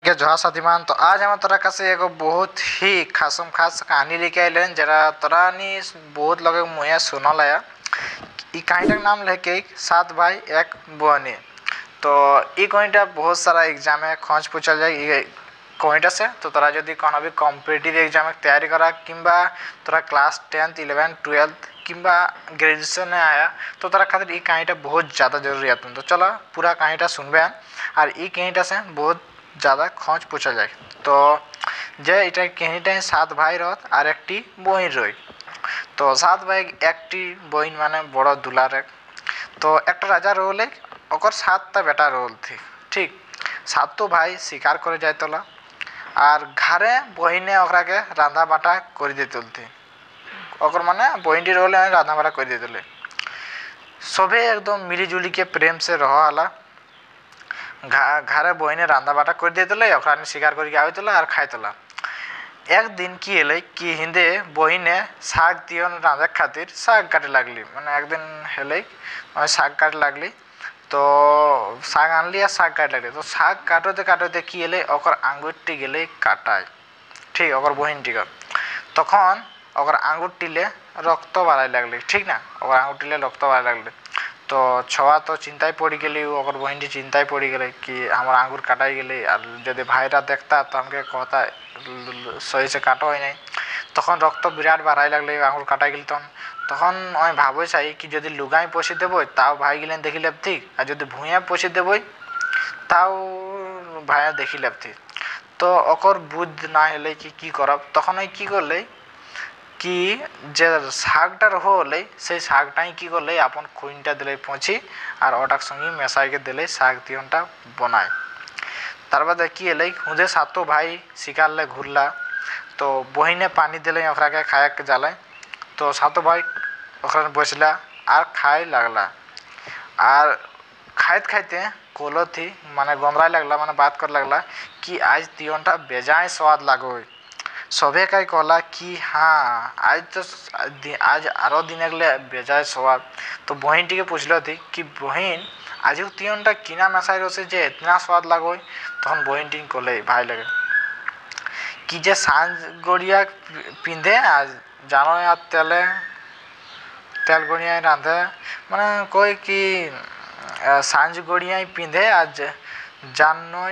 के जोहार साथीमान। तो आज हम तोरा कासे एगो बहुत ही खासम खास कहानी लेके आइलन जरा तोरा नी बहुत लगे मुया सुनल आया। ई कहानीटार नाम लेके सात भाई एक बहनी। तो ई कहानीटा बहुत सारा एग्जाम में खोज पूछल जाए ई कहानीटा से। तो तोरा यदि कोनो भी कॉम्पिटिटिव एग्जाम में तैयारी करा किंबा तोरा क्लास 10th 11th 12th किंबा ग्रेजुएशन में आया तो तोरा खातिर ई कहानीटा बहुत ज़्यादा जरूरी है। तो चलो पूरा कहानीटा सुनबे और ई कहानीटा से बहुत ज़्यादा खोज पूछा जाए। तो जे এটা কাহিনীটা সাত ভাই রত আর একটি বইন রই। তো সাত ভাই একটি বইন মানে বড় দুলারে। তো একটা রাজা রোলে ওকর সাতটা বেটা রোল থি ঠিক। সাতটো ভাই শিকার করে যাইতলা আর ঘরে বহিনে ওকরাকে রান্না বাটা করে দিয়ে তুলতি। ওকর মানে বহিনটি রোলে রান্না বাটা করে দিয়ে তুলে সবে একদম মিলিজুলি के प्रेम से रह आला। घरे बहिने रांधा बाटा कर दिए ओकरा शिकार करके आवेला और खाइतला। एक दिन की एल कि हिंदे बहिने शाक दियन रांधे खातिर शाक काटे लगली मैंने एक दिन हेल शाक काटे लगली। तो शाक आनली और शाक काटे लगली। तो शाक काटते काटते कि एल ओकर आंगुरटी गेले काटाय ठीक ओकर बहिनटी तखन ओकर आंगुरटिले रक्त बाड़ाई लगली ठीक ना ओकर आंगुरटिले रक्त बाड़ाई लगली। तो छवा तो चिंताय पड़ी गली ओकर बहिनटी चिंताय पड़ी गले कि हमार आंगुर काटाई गली और यदि भाईरा देखता तो हमके कहता सही से काटो ही नहीं। तखन रक्त बिराट बाड़ाई लगले आंगुर काटाई गली तखन আমি ভাবই চাই कि যদি লুগাই পশি দেব তাও ভাই গিলেন দেখি লেব ঠিক আর যদি ভুঁয়া পশি দেব তাও ভাইয়া দেখি লেব ঠিক। তো ওকর বুদ্ধ না হলে কি করব তখন ওই কি করলে कि जे शाकटा रही से शाकटाई कि करले अपन खुनटा दिले पची और ओटार संगे मेशाई के दिले शाक तीयनटा बनाए। तार बाद कि एल हुदे सातो भाई शिकार ले घुरला। तो बहिने पानी दिले ओकरा के खाए के जाले। तो सातो भाई ओकरा बसला और खाए लगला और खाइते खाइते कोलो थी माने गमराई लगला माने बात कर लगला कि आज तीयनटा बेजाय स्वाद लागो। सभे कई कहला कि हाँ आज आरो दिन गले बेजाय स्वाद। तो बहन टी के पूछल थी कि बहन आज तीयनटा किना मेशाई रसे जे इतना स्वाद लगो। तखन बहन टी कहले भाई लगे कि जे सांझ गड़िया पिंधे आज जानो या तेल गड़िया रांधे माने कोई कि सांझ गड़िया पिंधे आज जानो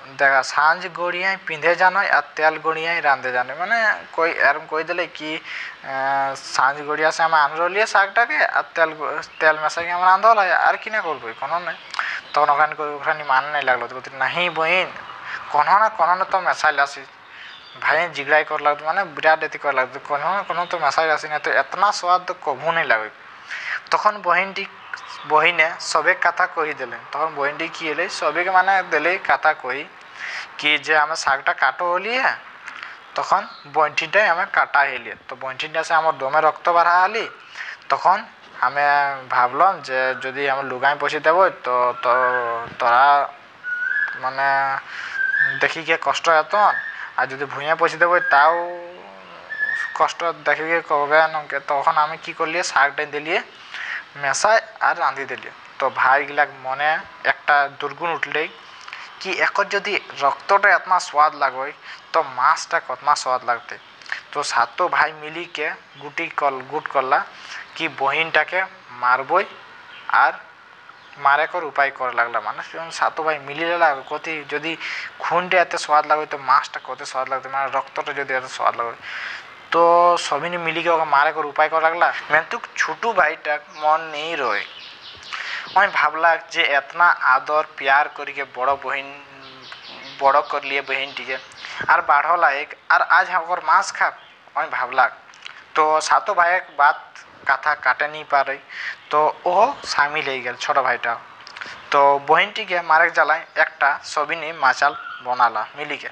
देखा सांझ गड़िया पिंधे जानो और तेल गड़िया रांधे जानो माने कोई एरम कोई दिले कि सांझ गड़िया से आम रलिए शाकटाके और तेल मेशाई आम रांधल और कि करब कोनो नहीं। तक ओखानी मान नहीं लगलो तो नहीं बहन कोनो ना तो मेशाइल आसी भाई जिगड़ाई कर लगत माने बिराट एति कर लगत कोनो तो मेशाइल आसी ना तो इतना स्वाद तो कभू नहीं लगे। तखन बहिने सबे कथा कही दिले। तक बहनटी कि एले सबे के माने दिले कथा कही कि जे आम शाकटा काटो हलिए तखन बंठीटा आम काटा हेलिए। तो बंठीटा से आम दमे रक्त बाढ़ा हली तखन हमें भावलम जे यदि हम लुगाई पशि देव तो तोरा माने देखी के कष्ट हेतन और यदि भुइया पशि देव ताओ कष्ट देखिए कहबे नके। तखन आम कि करलिए शाकटा दिलिए मेशाई और रांधि दिलिए। तो भाई गिलाक मने एक दुर्गुण उठले कि एक यदि रक्तटा इतना स्वाद लगो तो माछटा कतना स्वाद लगते। तो सातो भाई मिली के गुट करला कि बहिनटा के मारबई और मारे कर उपाय कर लगला माने सातो भाई मिली लेला कति यदि खूनटा एत स्वाद लगो तो माछटा कत स्वाद लगते माने रक्तटा यदि एत स्वाद लगो। तो सभी ने मिली के मारे कर उपाय कर लगला। मेन्तुक छोटू भाईटा मन नहीं रहे मैं भावला जे इतना आदर प्यार करके बड़ कर लिए बहन टी और बाढ़ला एक और आज हम मांस खा मैं भावला। तो सातो भाई एक बात कथा काटे नहीं पा रही तो वो शामिल हो गया छोटा भाईटा। तो बहन टी के मारे জ্বালায় একটা সবিনী মাচাল बनाला मिली के।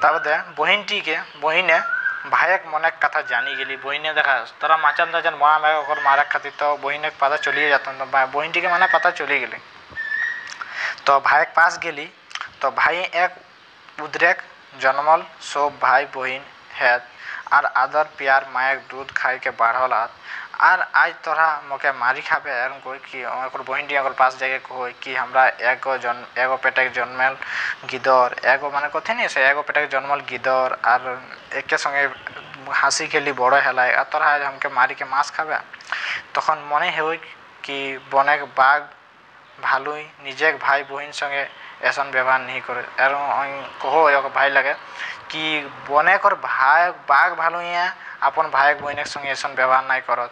तब दे बहन टी के बहिने भाई मन कथा जानी गली बहिने देखा तोरा माचाल जन बना मैं मारे खातिर तो बहिने पता चलिए जाता तो बहन टी के माने पता चली गली। तो भाई के पास गली तो भाई एक उद्रेक जन्मल सब भाई बहन हेत और आदर प्यार मायक दूध खाई के बाढ़ल আর আজ তোরা মোকে মারি খাবে এরকম কই কি আমার বহিনটি আমার পাশ জায়গায় কই কি আমরা এগো পেটে জন্মেল গিদর এগো মানে কথা নেই সে এগো পেটে জন্মল গিদর আর একে সঙ্গে হাসি খেলি বড় হেলায় আর তোরা আজ আমাকে মারিকে মাছ খাবে তখন মনে হয় কি বনে বাঘ ভালোই নিজে ভাই বহিন সঙ্গে এসন ব্যবহার नहीं করে এরম কহো ভাই লাগে কি বনে কর ভাই বাঘ ভালো ইয়া আপন ভাই বহিনের সঙ্গে এসন ব্যবহার নাই করত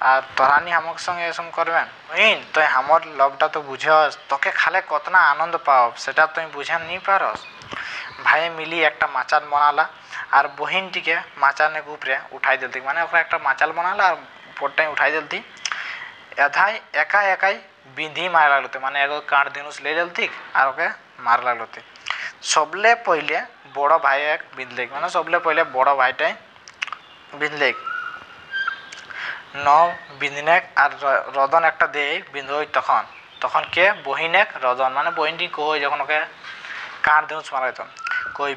আর তোরানি আমার সঙ্গে এসন করবেন বহিন তুই আমার লবটা তো বুঝস তোকে খালে কতনা আনন্দ পাও সেটা তুই বুঝে নি পারস ভাই মিলি একটা মাচান বানালা আর বহিনটিকে মাচানের উপরে উঠাই দিলতি মানে ওরা একটা মাচাল বানালা আর উপরটাই উঠাই দিলতি এধাই একা একাই বিঁধি মারা লাগলোতে মানে এগো কাঠ দিনুস লে দিলতি আর ওকে মারা লাগলোতে सबले पहले बड़ भाई एक बिंदलेक মানে सबले पहले बड़ भाईटाই बिंदलेक ন বিন্দিনেক আর রদন একটা দেই বিন্দুই তখন তখন কে বহিনেক রদন মানে বহিনটি কই যখন ওকে কার দিনুস মারাইতো কই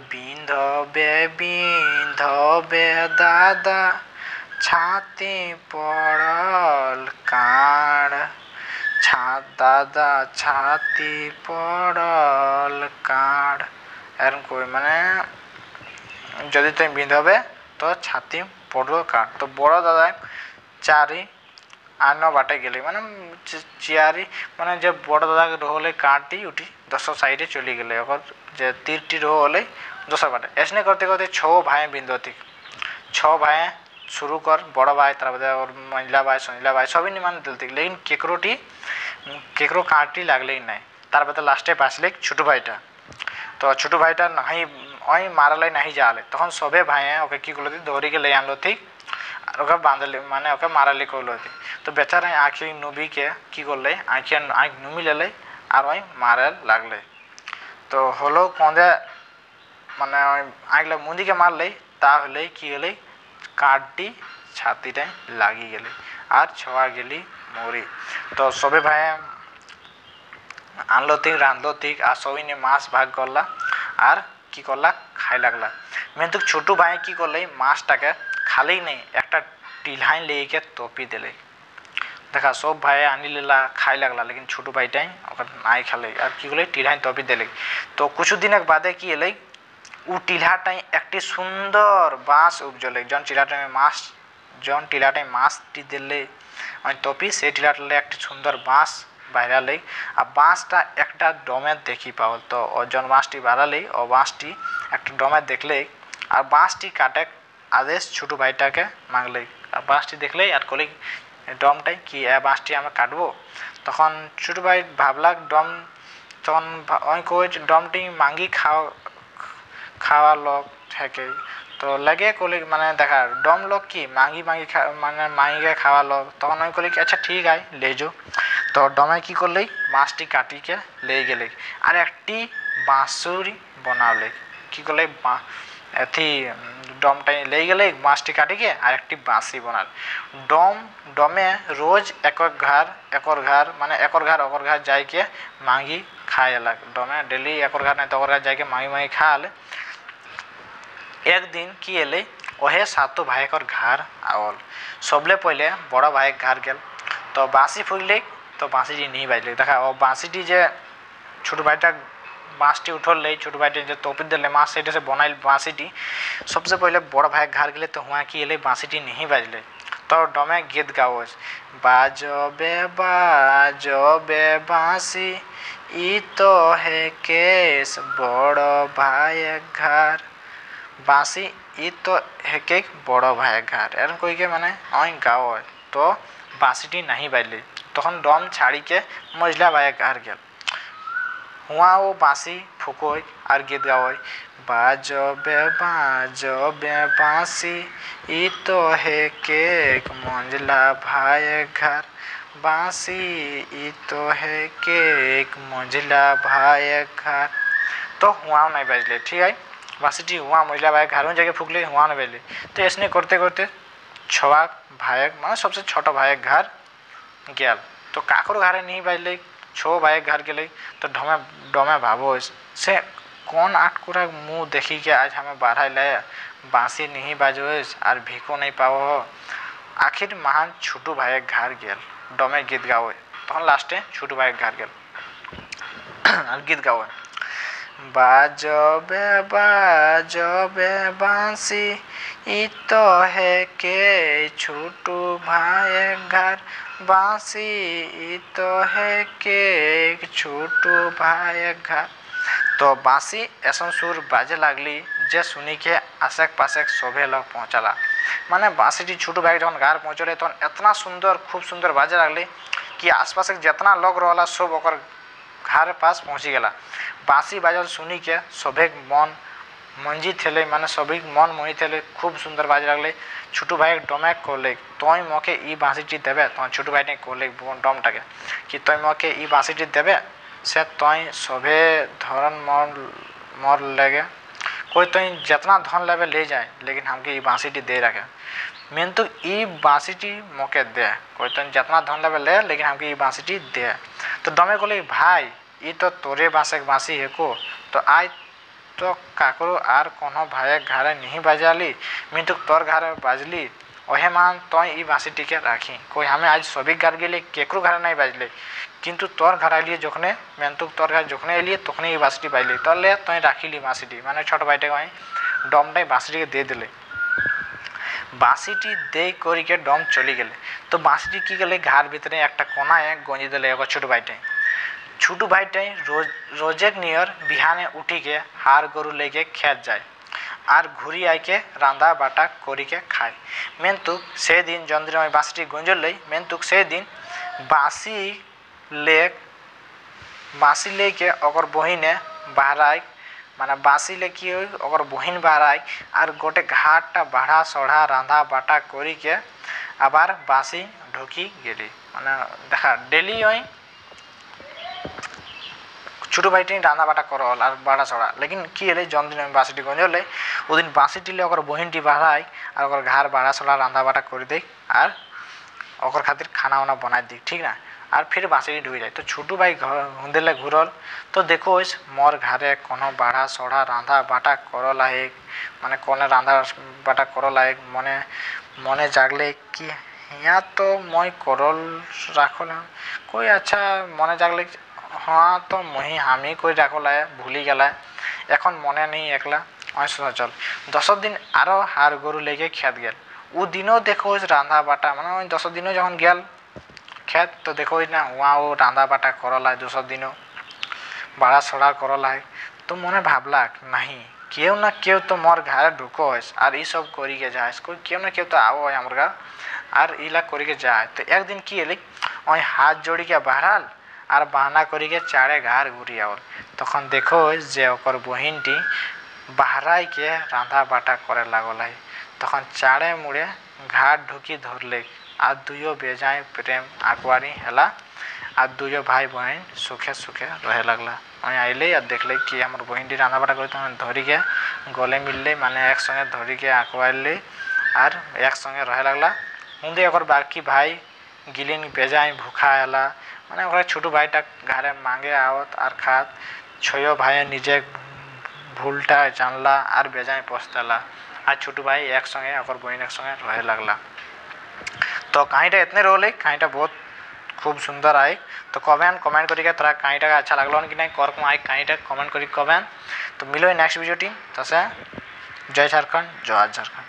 বিন্ধবে দাদা ছাতি পড়ল কার দাদা ছাতি পড়ল কার এরকম কই মানে যদি তুমি বিঁধবে তো ছাতি পড়লো কার তো বড় দাদা চারি আন্ন বাটে গেলে মানে চিয়ারি মানে যে বড় দাদা রহলে কাটি উঠি দশ সাইডে চলে গেলে ওর যে তীরটি রহলে দশ বাটে ऐसने करते करते छो भाई बिंदती छो भाई शुरू कर बड़ भाई तार और मंझला भाई संझला भाई सभी नहीं मान दिलती लेकिन केकरो काटी लागले नहीं तार बाद लास्टे बाँचले छोटो भाईटा तो छोटो भाईटा नहीं ओई मारले नहीं जाले तखन सबे भाई ओके की करलो दौड़ी के ले आनलो ठीक और ओके बांधले माने ओके माराले करलो तो बेचारा आँखि नुबी के की करले आँख नुमी लेले और ओई मारे लागले तो हलो कौंदे माने आँखला मुंदी के मारले ता हले की हले काटटी छातीटाय লাগি গেলে আর ছোয়া গেলি মরি তো সবে ভাই আনলো ঠিক রাঁধলো ঠিক আর সবাই নিয়ে মাছ ভাগ করলা আর কি করলা খাই লাগলা কিন্তু ছোট ভাই কি করলে মাছটাকে খালেই নেই একটা টিলহাই লেগে তপি দিলে দেখা সব ভাই আনি লেলা খাই লাগলা लेकिन ছোট ভাইটাই ওকে নাই খালে আর কি করলে টিলহাই তপি দিলে তো কিছু দিনের বাদে কি এলে उ টিলহাটাই একটি সুন্দর বাঁশ উপজলে জন টিলাটাই মাছ জন টিলাটাই মাছটি দিলে আমি তপি সেই টিলাটালে একটি সুন্দর বাঁশ বাইরালে আর বাঁশটা একটা ডমে দেখি পাওয়াল তো জন বাঁশটি বাড়ালেই ও বাঁশটি একটা ডমে দেখলে আর বাঁশটি কাটে আদেশ ছোট ভাইটাকে মাগলে আর বাঁশটি দেখলেই আর কলি ডমটাই কি বাঁশটি আমরা কাটবো তখন ছোট ভাই ভাবলা ডম তখন ওই কই ডমটি মাঙ্গি খাওয়া লোক থাকে তো লাগে কলি মানে দেখা ডম লোক কি মাঙ্গি মানে মাঙ্গিকে খাওয়া লোক তখন ওই কলি আচ্ছা ঠিক আছে ले जो তো ডমে কি করলে মাছটি কাটিকে ले গেলে আর একটি বাঁশুরি বানালে কি করলে এথি ডমটাই ले গেলে মাছটি কাটিকে আর একটি বাঁশি বানাল ডমে রোজ একর ঘর মানে একর ঘর যাইকে মাঙ্গি খায় লাগ ডমে डेली একর ঘর নাই তো একর ঘর যাইকে মাঙ্গি খালে एक दिन की एले ओहे सातो भाई कर घर आवल सबले पहले बड़ा भाई घर गेल तो बाँसी फुगले तो बाँसीटी नहीं बाजले देखा ओ बाँसीटी जे छोटो भाईटा बाँसटी उठल ले छोटो भाईटा जे तोपी दिले माछ सेटा से बनाइल बाँसीटी सबसे पहले बड़ा भाई घर गेले तो हुआ की एले बाँसीटी नहीं बाजले तो डमे गीत गाओस बाजबे बाँसी ई तो है केस बड़ भाई घर बाँसी ई तो एक बड़ भाई घर एरम कई के माने ओई गाओ तो बाँसीटी नहीं बाजले तखन डम छाड़ी के मझला भाई घर गेल हुआ वो बाँसी फुकोय और गीत गाओय बाजबे बाँसी ई तो है केक मंझला भाई घर बाँसी ई तो है केक मंझला भाई घर तो हुआ नहीं बाजले ठीक है बाँसीटी हुआ महिला भाई घर में जाके फूकले हुआ नहीं बाजले तो ऐसे करते करते छवा भाई मतलब सबसे छोटा भाई घर गया तो काकर घरे नहीं बाजले छो भाई घर गए तो डमे भावो से कौन आटकुरा मुँह देखी के आज हमें बारह लाए बाँसी नहीं बाजो और भीखो नहीं पाओ आखिर महान छोटू भाई घर गेल डमे गीत गावे तहन लास्टे छोटू भाई घर गेल और गीत गावे बाजबे बाजबे बांसी ई तो है के छोटू भाई घर बांसी ई तो है के छोटू भाई घर। तो बांसी ऐसा सुर बाजे लगली जे सुनी के आसेक पासेक सभे लोग पहुँचला माने बांसी छोटू भाई जब घर पहुँचले तो इतना सुंदर खूब सुंदर बाजे लगली कि आसपास जितना लोग रहला सब ओकर घर पास पहुँची गला। बांसी बाजल सुनी के सभे मन मंजी थे माने सभी मन मोही थे खूब सुंदर बाजे लगले। छोटू भाई डमे कहले तुई मके ई बांसीटी देवे तो छोटू भाई कहले डमटाके कि तुई मके ई बांसीटी देवे से तुई सभे धरन मर लगे कोई तुई जितना धन लेवे ले जाए लेकिन हमके ई बांसीटी दे रखे मेन तो ई बांसीटी मके दे कोई तुई जितना धन लेवे ले लेकिन हमके ई बांसीटी दे। तो डमे कहले भाई ई तो तोरे बांसे बांसी है को तो आज तो काकरो आर कोनो भाई घरे नहीं बजाली मैं तो तोर घर बाजली ओहे मान तो ई बांसीटी के राखी कोई हमें आज सभी घर गेले केकरो घर नहीं बाजले किंतु तोर घर आलिए जोखने मैं तो तोर घर जोखने एलिए तखने ई बांसीटी बाजली तो ले तो राखिली बांसीटी माने छोट भाईटे कहीं डमटाई बांसीटी के दे दिले बांसीटी दे करी के डम चली गले। तो बांसीटी की गले घर भितरे एक कोना गंजी दिले एगो छोट भाईटे छोटू भाईटे रोजेक नियर बिहाने उठी के हार गरु लेके खेत जाए और घुरी आई के रांधा बाटा करी के खाए मेन्तुक से दिन जन दिन बांसीटी गंजल लै मेन्तुक से दिन बांसी ले के अगर बहिने बहराई माने बांसी ले कि अगर बहिन बहराई और गोटे घाटा बाढ़ा सढ़ा रांधा बाटा करी के आबार बांसी ढुकी गेली माने देखा डेली छोटू भाईटी रांधा बाटा करल और बाड़ा सड़ा लेकिन कि हेले जन्मदिन बांसीटी गंजल ओ दिन बांसीटी ले अगर बहिनटी बाढ़ाई और अगर घर बाड़ा सड़ा रांधा बाटा कर दे और अगर खातिर खाना वाना बना दी ठीक ना और फिर बांसीटी ढुक जाए। तो छोटू भाई हुंदेले घूरल तो देखो इस मोर घरे कोनो बाड़ा सड़ा रांधा बाटा कर लायक माने कोने रांधा बाटा कर लायक मने मने जागले कि यहाँ तो मैं करल राखल कोई अच्छा मने जागले हाँ तो मुही हामी कोई राखल है भूली गला एखन मने नहीं एकला सोचा चल 10 दिन आरो हार गरु लेके खेत गेल उ दिनों देखो रांधा बाटा माने 10 दिनों जखन गेल खेत तो देखो ना वहाँ वो रांधा बाटा करल है 10 दिनों बड़ा सड़ा करल है। तो मने भावला नहीं क्यों ना क्यों तो मोर घर ढुको और ये सब करी के जाए कोई क्यों ना क्यों तो आओ हमार घर और इला करी के जाए। तो एक दिन की हेली हाथ जोड़ी के बहराल और बहाना करी के चारे घर घुरी आवल तखन देखो जे ओकर बहिनटी बहराई के रांधा बाटा करे लागल है तखन चारे मुड़े घाट ढुकी धरले आ दुयो बेजाय प्रेम आकवारी हेला आ दुयो भाई बहन सुखे सुखे रहे लगला आइले आ देखले कि हमर बहिनटी रांधा बाटा करे तखन धरी के गले मिलले माने एक संगे धरी के आकवारले और एक संगे रहे लगला उन्दे ओकर बाकी भाई गिलिन बेजाय भूखा हेला माने छोटू भाईटा घरे मांगे आवत और खात छयो भाई निजे भूलटा जानला और बेजाय पछताला आज छोटू भाई एक संगे और बहन एक संगे रहे लगला। तो कहानीटा इतने रोले कहानीटा बहुत खूब सुंदर आई। तो कमेंट करी तोरा कहानीटा अच्छा लगलो कि नहीं कर आई कहानीटा कमेंट करी। तो मिलो नेक्स्ट वीडियो टीम तो से जय झारखंड जय झारखंड।